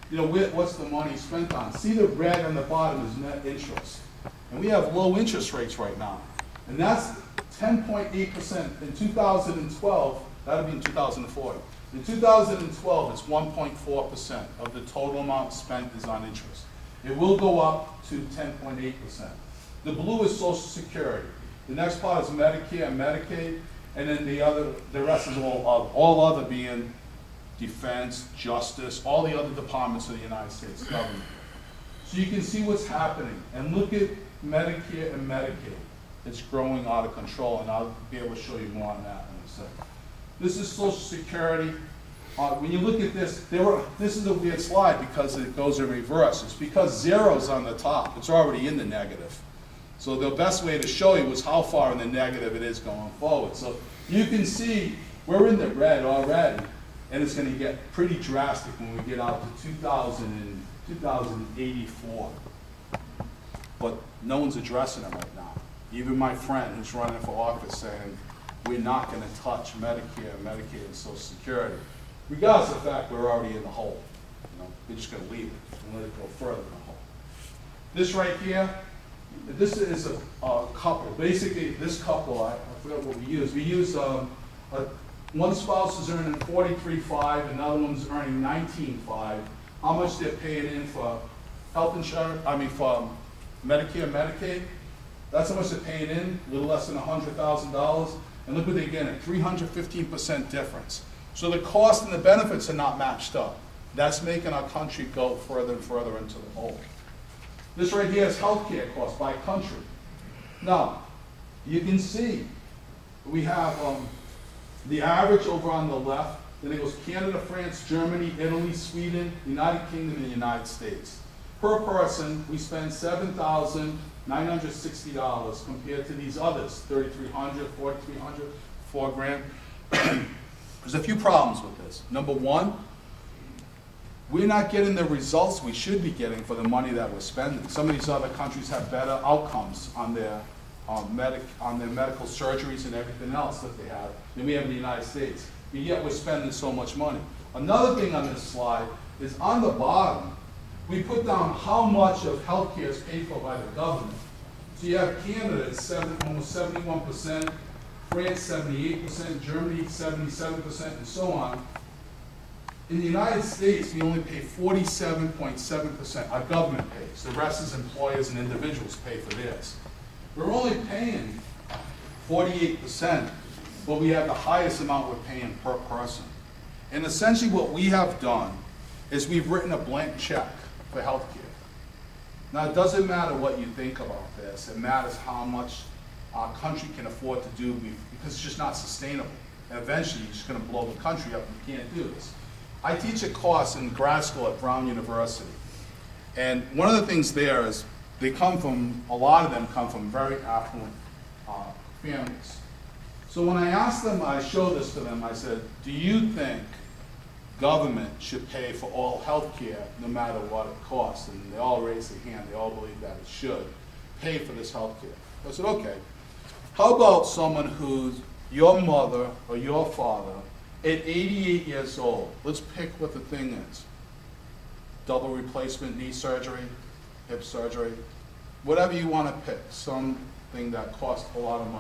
you know, what's the money spent on? See the red on the bottom is net interest. And we have low interest rates right now. And that's 10.8%. In 2012, that'll be in 2040. In 2012, it's 1.4% of the total amount spent is on interest. It will go up to 10.8%. The blue is Social Security. The next part is Medicare and Medicaid, and then the rest is all other being defense, justice, all the other departments of the United States government. So you can see what's happening. And look at Medicare and Medicaid. It's growing out of control, and I'll be able to show you more on that in a second. This is Social Security. When you look at this, this is a weird slide because it goes in reverse. It's because zero's on the top. It's already in the negative. So the best way to show you was how far in the negative it is going forward. So you can see we're in the red already, and it's going to get pretty drastic when we get out to 2084. But no one's addressing it right now. Even my friend who's running for office saying, we're not going to touch Medicare, Medicaid, and Social Security. Regardless of the fact we're already in the hole. You know, we're just going to leave it and let it go further in the hole. This right here, this is a couple. Basically, this couple, I forgot what we use. We use one spouse is earning $43,500, another one's earning $19,500. How much they're paying in for health insurance? I mean, for Medicare and Medicaid. That's how much they're paying in, a little less than $100,000. And look what they get, a 315% difference. So the cost and the benefits are not matched up. That's making our country go further and further into the hole. This right here is healthcare costs by country. Now, you can see we have the average over on the left, then it goes Canada, France, Germany, Italy, Sweden, United Kingdom, and the United States. Per person, we spend $7,960 compared to these others, $3,300, $4,300, $4,000. There's a few problems with this. Number one, we're not getting the results we should be getting for the money that we're spending. Some of these other countries have better outcomes on their medical surgeries and everything else that they have than we have in the United States. But yet we're spending so much money. Another thing on this slide is on the bottom, we put down how much of healthcare is paid for by the government. So you have Canada at almost 71%, France 78%, Germany 77%, and so on. In the United States, we only pay 47.7%. Our government pays. The rest is employers and individuals pay for theirs. We're only paying 48%, but we have the highest amount we're paying per person. And essentially what we have done is we've written a blank check for health care. Now, it doesn't matter what you think about this. It matters how much our country can afford to do because it's just not sustainable. And eventually, you're just going to blow the country up and you can't do this. I teach a course in grad school at Brown University. And one of the things there is a lot of them come from very affluent families. So when I asked them, I showed this to them, I said, do you think government should pay for all health care no matter what it costs? And they all raised their hand. They all believe that it should pay for this health care. I said, okay, how about someone who's your mother or your father at 88 years old? Let's pick what the thing is. Double replacement knee surgery, hip surgery, whatever you want to pick, something that costs a lot of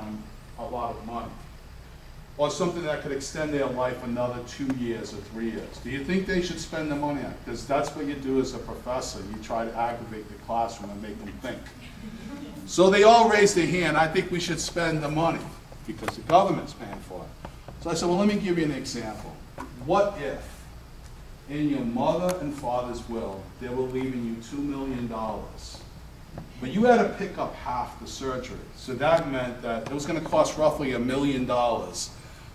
money. Or something that could extend their life another 2 years or 3 years. Do you think they should spend the money on it? Because that's what you do as a professor. You try to aggravate the classroom and make them think. So they all raised their hand. I think we should spend the money because the government's paying for it. So I said, well, let me give you an example. What if in your mother and father's will, they were leaving you $2 million, but you had to pick up half the surgery. So that meant that it was going to cost roughly $1 million.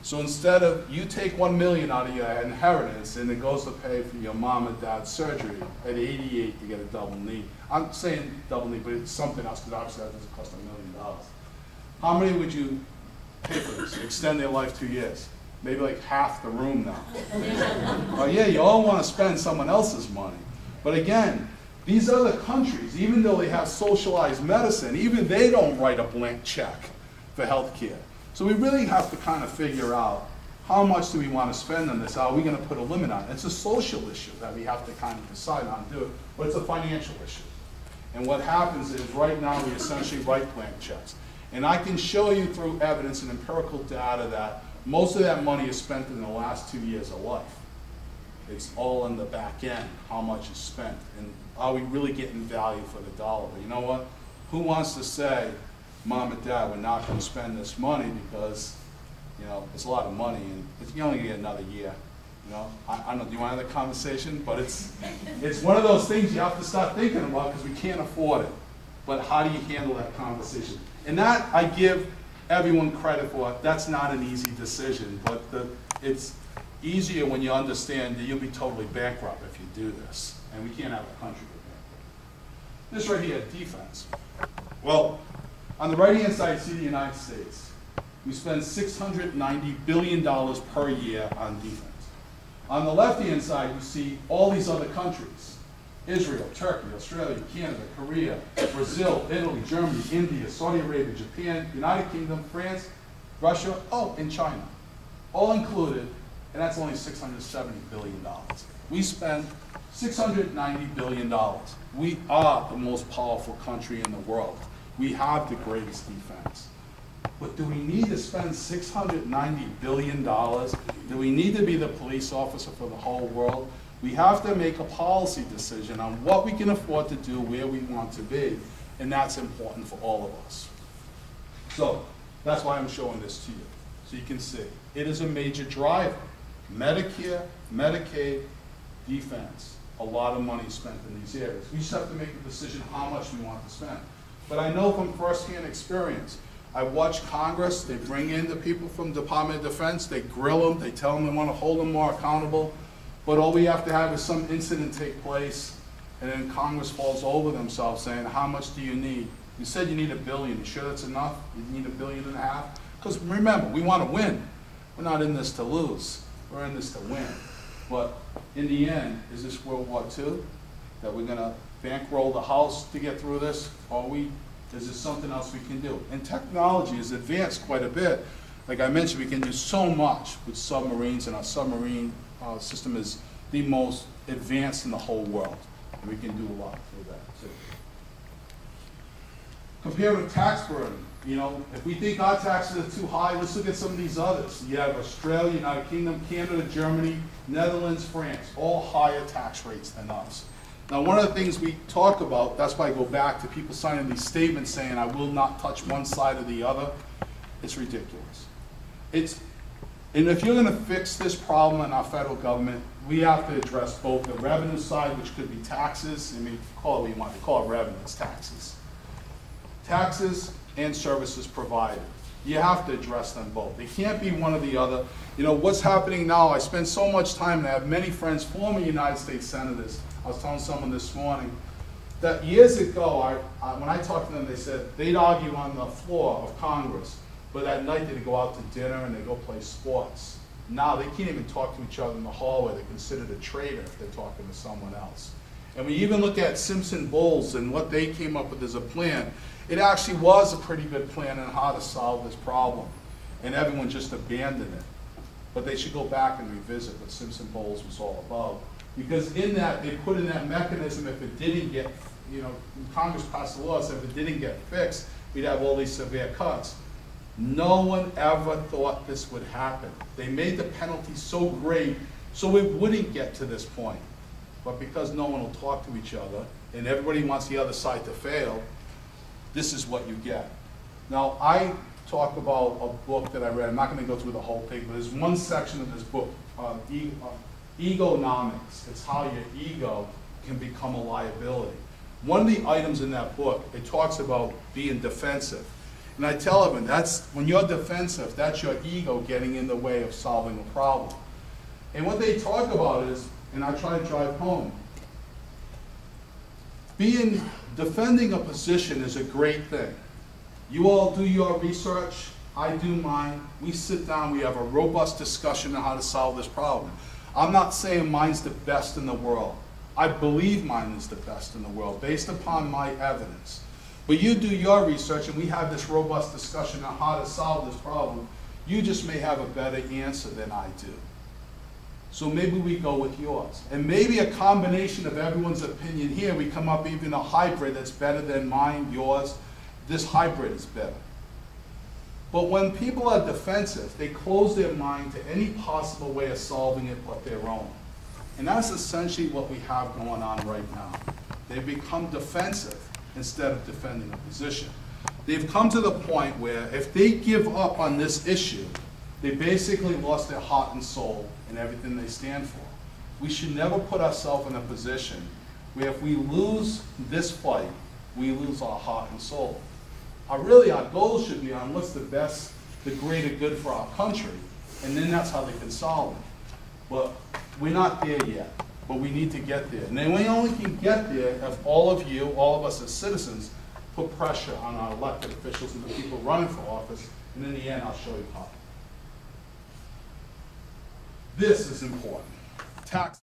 So instead of, you take $1 million out of your inheritance and it goes to pay for your mom and dad's surgery at 88 to get a double knee. I'm saying double knee, but it's something else because obviously that doesn't cost $1 million. How many would you pay for this? Extend their life 2 years. Maybe like half the room now. Oh yeah, you all want to spend someone else's money. But again, these other countries, even though they have socialized medicine, even they don't write a blank check for health care. So we really have to kind of figure out how much do we want to spend on this? Are we going to put a limit on it? It's a social issue that we have to kind of decide on to do it, but it's a financial issue. And what happens is right now we essentially write blank checks. And I can show you through evidence and empirical data that most of that money is spent in the last 2 years of life. It's all in the back end, how much is spent, and are we really getting value for the dollar? But you know what? Who wants to say, Mom and Dad, we're not going to spend this money because, you know, it's a lot of money and you're only going to get another year. You know, I don't know, do you want to have a conversation? But it's one of those things you have to start thinking about because we can't afford it. But how do you handle that conversation? And that I give everyone credit for. That's not an easy decision, but it's easier when you understand that you'll be totally bankrupt if you do this. And we can't have a country with bankrupt. This right here, defense. Well, on the right-hand side, you see the United States. We spend $690 billion per year on defense. On the left-hand side, you see all these other countries. Israel, Turkey, Australia, Canada, Korea, Brazil, Italy, Germany, India, Saudi Arabia, Japan, United Kingdom, France, Russia, and China. All included, and that's only $670 billion. We spend $690 billion. We are the most powerful country in the world. We have the greatest defense. But do we need to spend $690 billion? Do we need to be the police officer for the whole world? We have to make a policy decision on what we can afford to do, where we want to be, and that's important for all of us. So that's why I'm showing this to you, so you can see. It is a major driver. Medicare, Medicaid, defense. A lot of money spent in these areas. We just have to make a decision how much we want to spend. But I know from firsthand experience, I watch Congress, they bring in the people from Department of Defense, they grill them, they tell them they want to hold them more accountable, but all we have to have is some incident take place, and then Congress falls over themselves saying, how much do you need? You said you need $1 billion, you sure that's enough? You need $1.5 billion? Because remember, we want to win. We're not in this to lose, we're in this to win. But in the end, is this World War II? That we're going to bankroll the house to get through this? Or is there something else we can do? And technology has advanced quite a bit. Like I mentioned, we can do so much with submarines, and our submarine system is the most advanced in the whole world. And we can do a lot with that too. Compared with tax burden, you know, if we think our taxes are too high, let's look at some of these others. You have Australia, United Kingdom, Canada, Germany, Netherlands, France, all higher tax rates than us. Now, one of the things we talk about, that's why I go back to people signing these statements saying, I will not touch one side or the other. It's ridiculous. And if you're going to fix this problem in our federal government, we have to address both the revenue side, which could be taxes. I mean, call it what you want to call it, revenue, it's taxes. Taxes and services provided. You have to address them both. They can't be one or the other. You know, what's happening now, I spend so much time, and I have many friends, former United States senators. I was telling someone this morning that years ago, when I talked to them, they said they'd argue on the floor of Congress, but at night they'd go out to dinner and they'd go play sports. Now they can't even talk to each other in the hallway. They're considered a traitor if they're talking to someone else. And we even look at Simpson Bowles and what they came up with as a plan. It actually was a pretty good plan on how to solve this problem, and everyone just abandoned it. But they should go back and revisit what Simpson Bowles was all about. Because in that, they put in that mechanism, if it didn't get, you know, Congress passed the law, so if it didn't get fixed, we'd have all these severe cuts. No one ever thought this would happen. They made the penalty so great, so it wouldn't get to this point. But because no one will talk to each other, and everybody wants the other side to fail, this is what you get. Now, I talk about a book that I read. I'm not going to go through the whole thing, but there's one section of this book, Egonomics. It's how your ego can become a liability. One of the items in that book, it talks about being defensive. And I tell everyone, that's, when you're defensive, that's your ego getting in the way of solving a problem. And what they talk about is, and I try to drive home, defending a position is a great thing. You all do your research, I do mine, we sit down, we have a robust discussion on how to solve this problem. I'm not saying mine's the best in the world. I believe mine is the best in the world based upon my evidence. But you do your research and we have this robust discussion on how to solve this problem. You just may have a better answer than I do. So maybe we go with yours. And maybe a combination of everyone's opinion here, we come up even a hybrid that's better than mine, yours. This hybrid is better. But when people are defensive, they close their mind to any possible way of solving it but their own. And that's essentially what we have going on right now. They've become defensive instead of defending a position. They've come to the point where if they give up on this issue, they basically lost their heart and soul in everything they stand for. We should never put ourselves in a position where if we lose this fight, we lose our heart and soul. Our goal should be on what's the best, the greater good for our country, and then that's how they can solve it. But we're not there yet, but we need to get there. And then we only can get there if all of you, all of us as citizens, put pressure on our elected officials and the people running for office, and in the end, I'll show you how. This is important. Tax